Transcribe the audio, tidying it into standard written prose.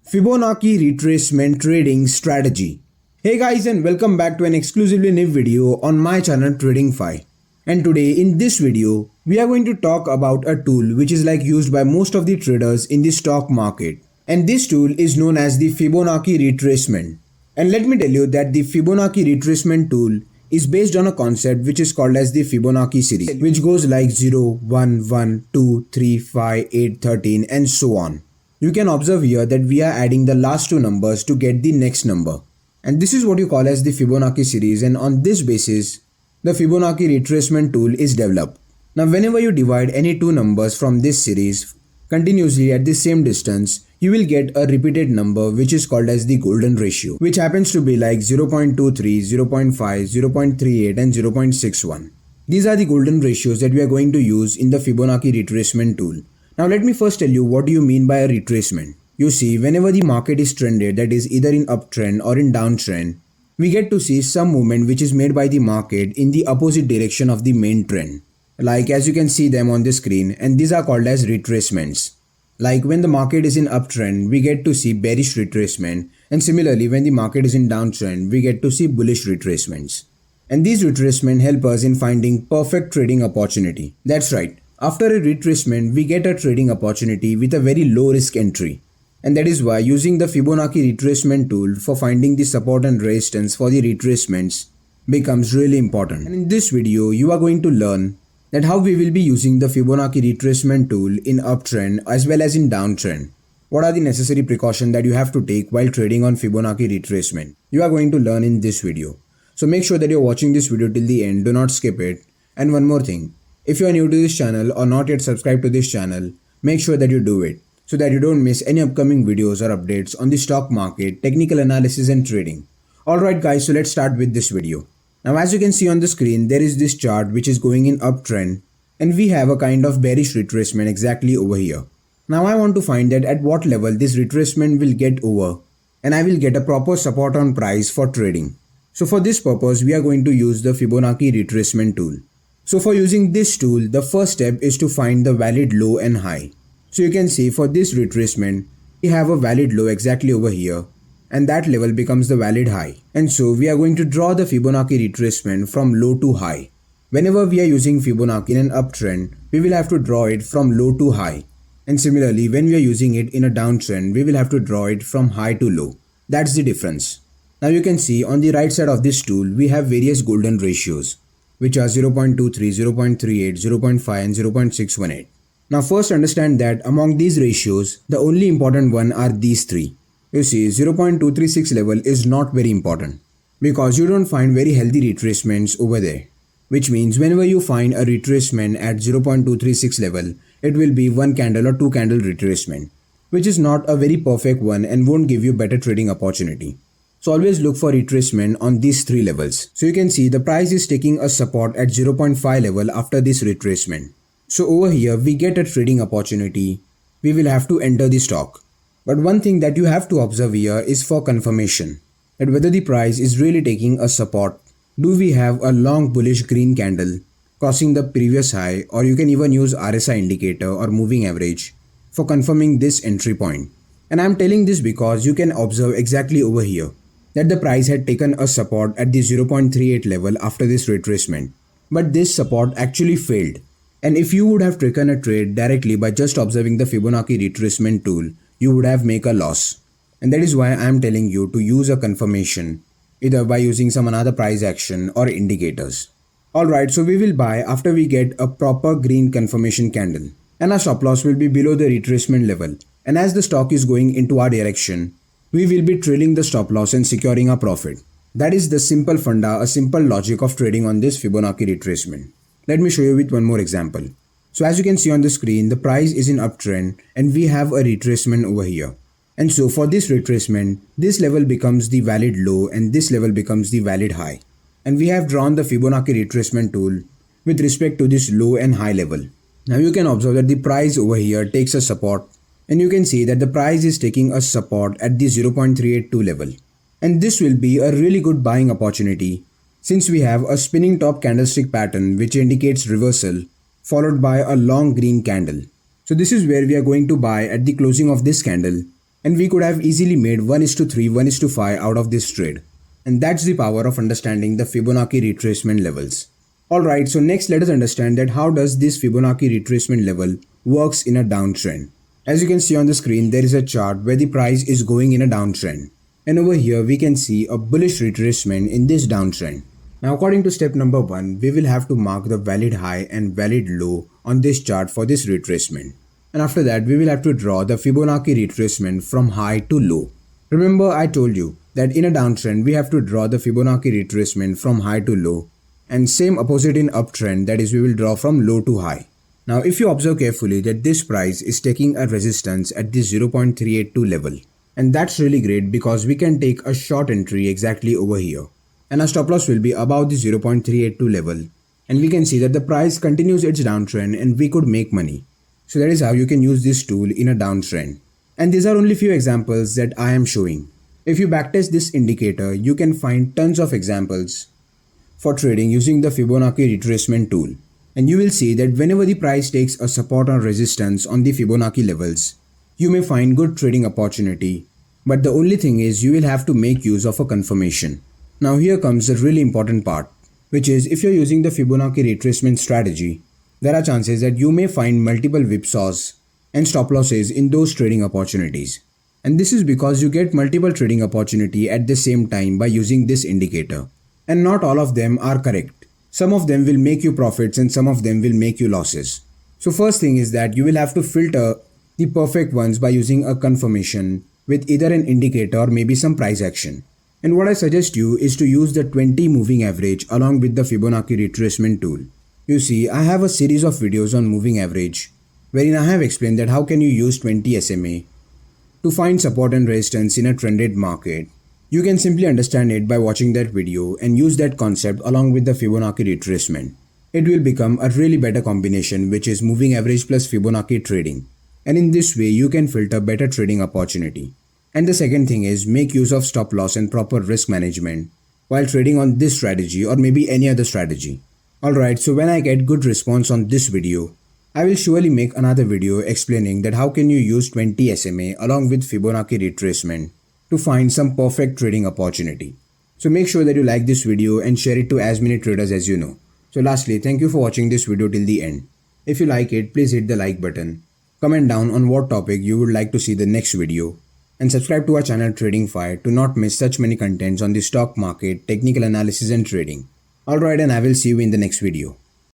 Fibonacci Retracement Trading Strategy. Hey guys, and welcome back to an exclusively new video on my channel Tradingfyive. And today in this video, we are going to talk about a tool which is used by most of the traders in the stock market. And this tool is known as the Fibonacci Retracement. And let me tell you that the Fibonacci Retracement tool is based on a concept which is called as the Fibonacci series, which goes like 0, 1, 1, 2, 3, 5, 8, 13 and so on. You can observe here that we are adding the last two numbers to get the next number. And this is what you call as the Fibonacci series, and on this basis, the Fibonacci retracement tool is developed. Now whenever you divide any two numbers from this series continuously at the same distance, you will get a repeated number which is called as the golden ratio, which happens to be like 0.23, 0.5, 0.38 and 0.61. These are the golden ratios that we are going to use in the Fibonacci retracement tool. Now let me first tell you what do you mean by a retracement. You see, whenever the market is trended, that is either in uptrend or in downtrend, we get to see some movement which is made by the market in the opposite direction of the main trend. Like as you can see them on the screen, and these are called as retracements. Like when the market is in uptrend, we get to see bearish retracement, and similarly when the market is in downtrend, we get to see bullish retracements. And these retracements help us in finding perfect trading opportunity. That's right. After a retracement, we get a trading opportunity with a very low risk entry. And that is why using the Fibonacci retracement tool for finding the support and resistance for the retracements becomes really important. And in this video, you are going to learn that how we will be using the Fibonacci retracement tool in uptrend as well as in downtrend. What are the necessary precautions that you have to take while trading on Fibonacci retracement? You are going to learn in this video. So make sure that you're watching this video till the end. Do not skip it. And one more thing. If you are new to this channel or not yet subscribed to this channel, make sure that you do it so that you don't miss any upcoming videos or updates on the stock market, technical analysis and trading. Alright guys, so let's start with this video. Now as you can see on the screen, there is this chart which is going in uptrend and we have a kind of bearish retracement exactly over here. Now I want to find that at what level this retracement will get over and I will get a proper support on price for trading. So for this purpose, we are going to use the Fibonacci retracement tool. So for using this tool, the first step is to find the valid low and high. So you can see for this retracement, we have a valid low exactly over here and that level becomes the valid high. And so we are going to draw the Fibonacci retracement from low to high. Whenever we are using Fibonacci in an uptrend, we will have to draw it from low to high. And similarly, when we are using it in a downtrend, we will have to draw it from high to low. That's the difference. Now you can see on the right side of this tool, we have various golden ratios, which are 0.23, 0.38, 0.5 and 0.618. Now first understand that among these ratios, the only important one are these three. You see, 0.236 level is not very important because you don't find very healthy retracements over there. Which means whenever you find a retracement at 0.236 level, it will be one candle or two candle retracement, which is not a very perfect one and won't give you better trading opportunity. So always look for retracement on these three levels. So you can see the price is taking a support at 0.5 level after this retracement. So over here we get a trading opportunity. We will have to enter the stock. But one thing that you have to observe here is for confirmation that whether the price is really taking a support. Do we have a long bullish green candle crossing the previous high, or you can even use RSI indicator or moving average for confirming this entry point. And I'm telling this because you can observe exactly over here that the price had taken a support at the 0.38 level after this retracement. But this support actually failed. And if you would have taken a trade directly by just observing the Fibonacci retracement tool, you would have made a loss. And that is why I am telling you to use a confirmation, either by using some another price action or indicators. Alright, so we will buy after we get a proper green confirmation candle. And our stop loss will be below the retracement level. And as the stock is going into our direction, we will be trailing the stop loss and securing our profit. That is the simple funda, a simple logic of trading on this Fibonacci retracement. Let me show you with one more example. So as you can see on the screen, the price is in uptrend and we have a retracement over here. And so for this retracement, this level becomes the valid low and this level becomes the valid high. And we have drawn the Fibonacci retracement tool with respect to this low and high level. Now you can observe that the price over here takes a support. And you can see that the price is taking a support at the 0.382 level. And this will be a really good buying opportunity since we have a spinning top candlestick pattern which indicates reversal followed by a long green candle. So this is where we are going to buy at the closing of this candle and we could have easily made 1:3, 1:5 out of this trade. And that's the power of understanding the Fibonacci retracement levels. Alright, so next let us understand that how does this Fibonacci retracement level works in a downtrend. As you can see on the screen, there is a chart where the price is going in a downtrend. And over here we can see a bullish retracement in this downtrend. Now according to step number 1, we will have to mark the valid high and valid low on this chart for this retracement. And after that we will have to draw the Fibonacci retracement from high to low. Remember I told you that in a downtrend we have to draw the Fibonacci retracement from high to low, and same opposite in uptrend, that is we will draw from low to high. Now if you observe carefully that this price is taking a resistance at this 0.382 level, and that's really great because we can take a short entry exactly over here, and our stop loss will be above the 0.382 level, and we can see that the price continues its downtrend and we could make money. So that is how you can use this tool in a downtrend. And these are only few examples that I am showing. If you backtest this indicator, you can find tons of examples for trading using the Fibonacci retracement tool. And you will see that whenever the price takes a support or resistance on the Fibonacci levels, you may find good trading opportunity. But the only thing is you will have to make use of a confirmation. Now here comes the really important part, which is if you're using the Fibonacci retracement strategy, there are chances that you may find multiple whipsaws and stop losses in those trading opportunities. And this is because you get multiple trading opportunity at the same time by using this indicator. And not all of them are correct. Some of them will make you profits and some of them will make you losses. So first thing is that you will have to filter the perfect ones by using a confirmation with either an indicator or maybe some price action. And what I suggest you is to use the 20 moving average along with the Fibonacci retracement tool. You see, I have a series of videos on moving average wherein I have explained that how can you use 20 SMA to find support and resistance in a trended market. You can simply understand it by watching that video and use that concept along with the Fibonacci retracement. It will become a really better combination, which is moving average plus Fibonacci trading. And in this way you can filter better trading opportunity. And the second thing is make use of stop loss and proper risk management while trading on this strategy or maybe any other strategy. Alright, so when I get good response on this video, I will surely make another video explaining that how can you use 20 SMA along with Fibonacci retracement to find some perfect trading opportunity. So make sure that you like this video and share it to as many traders as you know. So lastly, thank you for watching this video till the end. If you like it, please hit the like button. Comment down on what topic you would like to see the next video. And subscribe to our channel Tradingfyive to not miss such many contents on the stock market, technical analysis and trading. Alright, and I will see you in the next video.